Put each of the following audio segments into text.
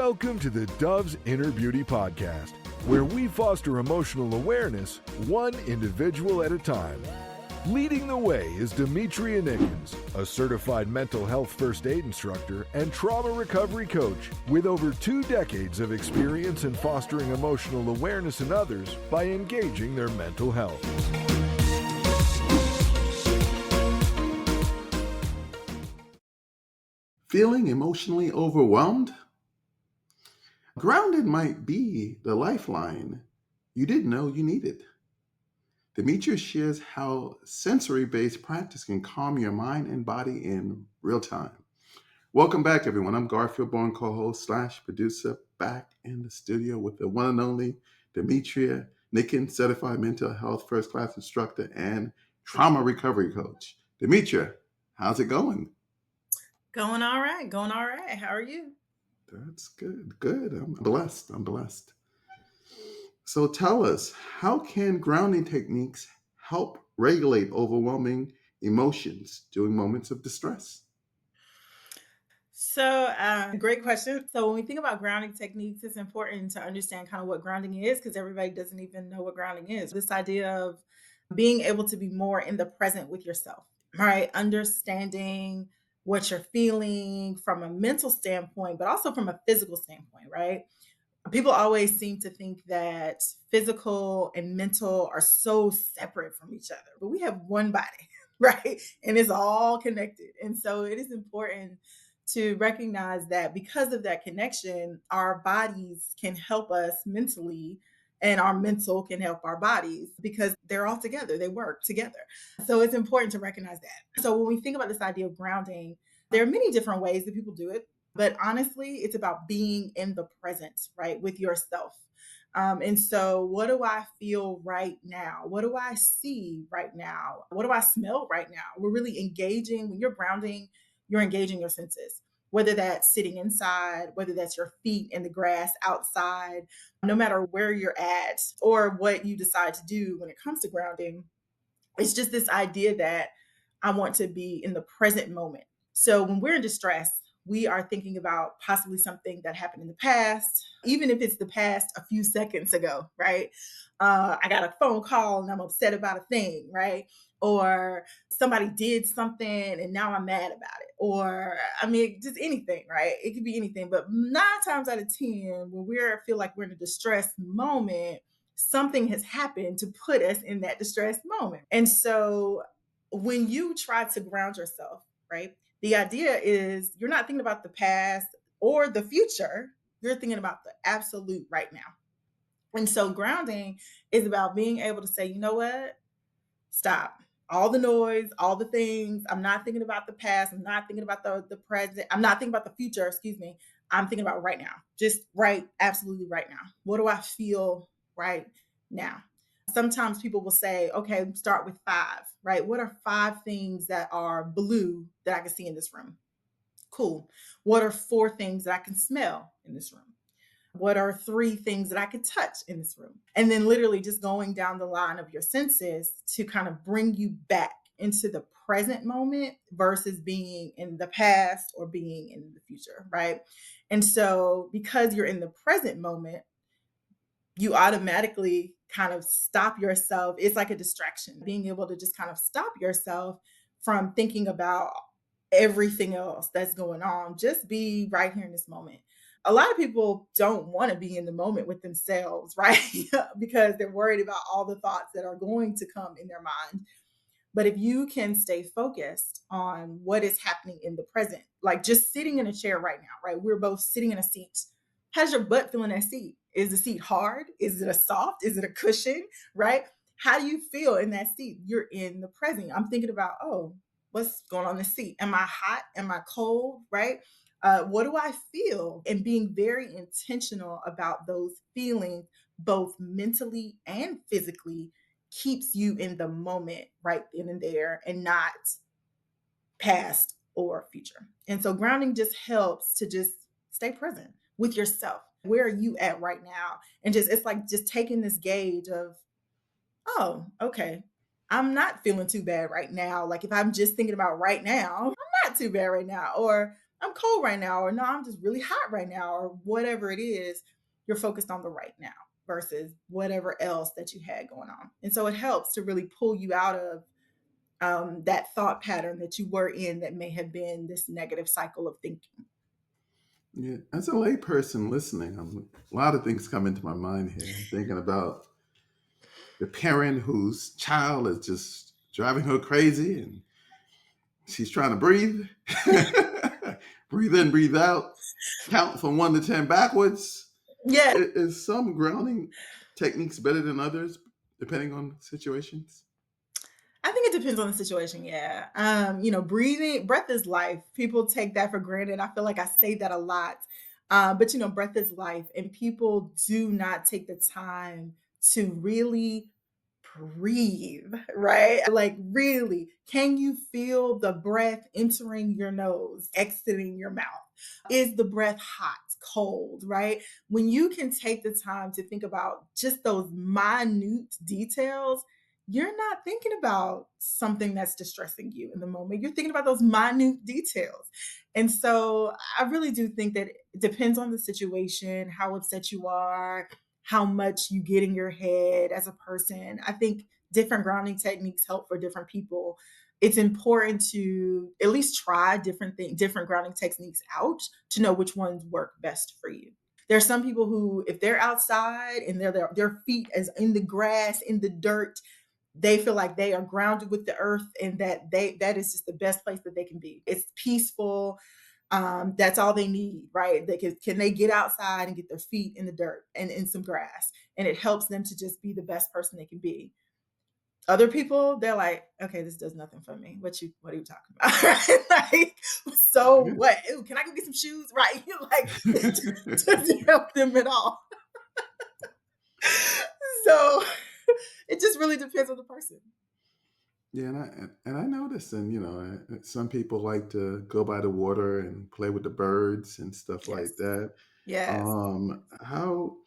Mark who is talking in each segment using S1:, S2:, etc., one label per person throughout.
S1: Welcome to the Dove's Inner Beauty Podcast, where we foster emotional awareness one individual at a time. Leading the way is Demetria Nickens, a certified mental health first aid instructor and trauma recovery coach with over 2 decades of experience in fostering emotional awareness in others by engaging their mental health.
S2: Feeling emotionally overwhelmed? Grounded might be the lifeline you didn't know you needed. Demetria shares how sensory based practice can calm your mind and body in real time. Welcome back, everyone. I'm Garfield Bourne, co host / producer, back in the studio with the one and only Demetria Nickens, certified mental health first class instructor and trauma recovery coach. Demetria, how's it going?
S3: Going all right. Going all right. How are you?
S2: That's good. Good. I'm blessed. So tell us, how can grounding techniques help regulate overwhelming emotions during moments of distress?
S3: Great question. So, when we think about grounding techniques, it's important to understand kind of what grounding is because everybody doesn't even know what grounding is. This idea of being able to be more in the present with yourself, right? Understanding what you're feeling from a mental standpoint, but also from a physical standpoint, right? People always seem to think that physical and mental are so separate from each other, but we have one body, right? And it's all connected. And so it is important to recognize that because of that connection, our bodies can help us mentally and our mental can help our bodies because they're all together, they work together. So it's important to recognize that. So when we think about this idea of grounding, there are many different ways that people do it. But honestly, it's about being in the present, right, with yourself. And so, what do I feel right now? What do I see right now? What do I smell right now? We're really engaging. When you're grounding, you're engaging your senses, whether that's sitting inside, whether that's your feet in the grass outside, no matter where you're at or what you decide to do when it comes to grounding. It's just this idea that I want to be in the present moment. So when we're in distress, we are thinking about possibly something that happened in the past, even if it's the past a few seconds ago, right? I got a phone call and I'm upset about a thing, right? Or somebody did something and now I'm mad about it. Or, I mean, just anything, right? It could be anything. But 9 times out of 10, when we feel like we're in a distressed moment, something has happened to put us in that distressed moment. And so when you try to ground yourself, right, the idea is you're not thinking about the past or the future, you're thinking about the absolute right now. And so grounding is about being able to say, you know what? Stop. All the noise, all the things. I'm not thinking about the past. I'm not thinking about the present. I'm not thinking about the future, excuse me. I'm thinking about right now. Just right, absolutely right now. What do I feel right now? Sometimes people will say, okay, start with 5, right? What are 5 things that are blue that I can see in this room? Cool. What are 4 things that I can smell in this room? What are 3 things that I could touch in this room? And then literally just going down the line of your senses to kind of bring you back into the present moment versus being in the past or being in the future, right? And so because you're in the present moment, you automatically kind of stop yourself. It's like a distraction, being able to just kind of stop yourself from thinking about everything else that's going on. Just be right here in this moment. A lot of people don't want to be in the moment with themselves, right? Because they're worried about all the thoughts that are going to come in their mind. But if you can stay focused on what is happening in the present, like just sitting in a chair right now, right? We're both sitting in a seat. How's your butt feel in that seat? Is the seat hard? Is it a soft? Is it a cushion? Right? How do you feel in that seat? You're in the present. I'm thinking about, oh, what's going on in the seat? Am I hot? Am I cold? Right? What do I feel? And being very intentional about those feelings, both mentally and physically, keeps you in the moment right then and there and not past or future. And so grounding just helps to just stay present with yourself. Where are you at right now? And just it's like just taking this gauge of, oh, okay. I'm not feeling too bad right now. Like if I'm just thinking about right now, I'm not too bad right now. Or I'm cold right now, or no, I'm just really hot right now, or whatever it is, you're focused on the right now versus whatever else that you had going on. And so it helps to really pull you out of that thought pattern that you were in that may have been this negative cycle of thinking.
S2: Yeah, as a layperson listening, a lot of things come into my mind here. I'm thinking about the parent whose child is just driving her crazy and she's trying to breathe, breathe in, breathe out, count from 1 to 10 backwards.
S3: Yeah,
S2: Is some grounding techniques better than others, depending on situations?
S3: I think it depends on the situation. Yeah. Breathing, breath is life. People take that for granted. I feel like I say that a lot. But breath is life. And people do not take the time to really breathe, right? Like, really, can you feel the breath entering your nose, exiting your mouth? Is the breath hot, cold, right? When you can take the time to think about just those minute details, you're not thinking about something that's distressing you in the moment. You're thinking about those minute details. And so I really do think that it depends on the situation, how upset you are, how much you get in your head as a person. I think different grounding techniques help for different people. It's important to at least try different grounding techniques out to know which ones work best for you. There's some people who, if they're outside and their feet is in the grass, in the dirt, they feel like they are grounded with the earth, and that is just the best place that they can be. It's peaceful. That's all they need, right? Can they get outside and get their feet in the dirt and in some grass, and it helps them to just be the best person they can be. Other people, they're like, okay, this does nothing for me. What are you talking about? Right? Like, so what? Ooh, can I go get some shoes? Right? Like, it just doesn't help them at all. So it just really depends on the person.
S2: Yeah, and I noticed, and some people like to go by the water and play with the birds and stuff
S3: Yes.
S2: like that.
S3: Yes.
S2: How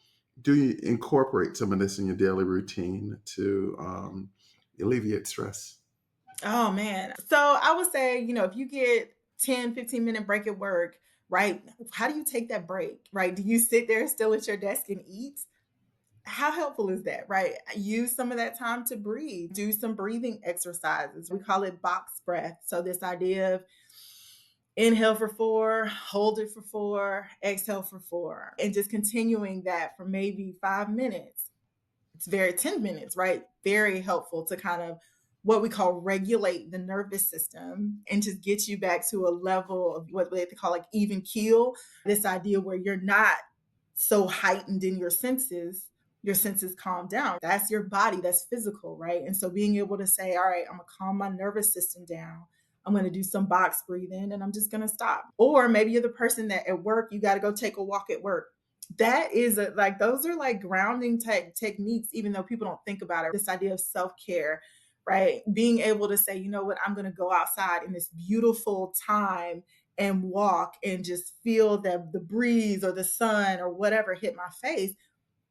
S2: do you incorporate some of this in your daily routine to alleviate stress?
S3: Oh man. So I would say, if you get 10, 15 minute break at work, right? How do you take that break? Right? Do you sit there still at your desk and eat? How helpful is that, right? Use some of that time to breathe. Do some breathing exercises. We call it box breath. So this idea of inhale for 4, hold it for 4, exhale for 4, and just continuing that for maybe 5 minutes. It's very 10 minutes, right? Very helpful to kind of what we call regulate the nervous system and just get you back to a level of what they call like even keel. This idea where you're not so heightened in your senses calm down. That's your body, that's physical, right? And so being able to say, all right, I'm gonna calm my nervous system down. I'm going to do some box breathing and I'm just going to stop. Or maybe you're the person that at work, you got to go take a walk at work. That is like, those are like grounding techniques, even though people don't think about it. This idea of self care, right? Being able to say, you know what, I'm going to go outside in this beautiful time and walk and just feel the breeze or the sun or whatever hit my face.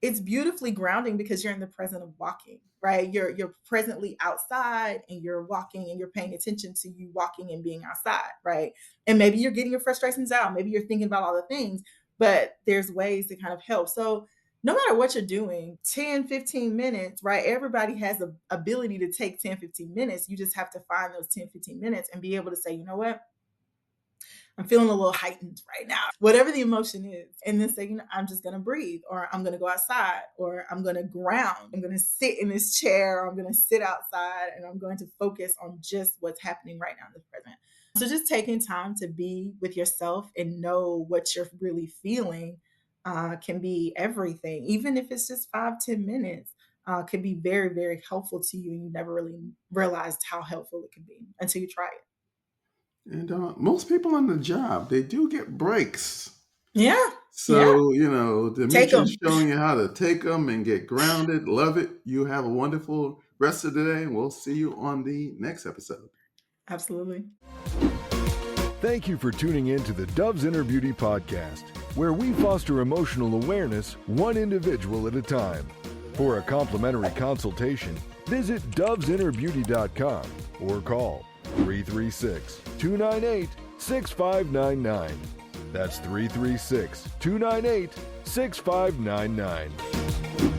S3: It's beautifully grounding because you're in the present of walking, right? You're presently outside and you're walking and you're paying attention to you walking and being outside, right? And maybe you're getting your frustrations out. Maybe you're thinking about all the things, but there's ways to kind of help. So no matter what you're doing, 10, 15 minutes, right? Everybody has the ability to take 10, 15 minutes. You just have to find those 10, 15 minutes and be able to say, you know what? I'm feeling a little heightened right now, whatever the emotion is. And then say, I'm just going to breathe, or I'm going to go outside, or I'm going to ground. I'm going to sit in this chair, or I'm going to sit outside, and I'm going to focus on just what's happening right now in the present. So just taking time to be with yourself and know what you're really feeling can be everything. Even if it's just 5, 10 minutes, can be very, very helpful to you. And you never really realized how helpful it can be until you try it.
S2: And most people on the job, they do get breaks.
S3: Yeah. Yeah.
S2: So,
S3: Take them.
S2: Demetria's showing you how to take them and get grounded. Love it. You have a wonderful rest of the day, and we'll see you on the next episode.
S3: Absolutely.
S1: Thank you for tuning in to the Dove's Inner Beauty podcast, where we foster emotional awareness one individual at a time. For a complimentary consultation, visit dovesinnerbeauty.com or call 336-298 6599. That's 336 298 6599.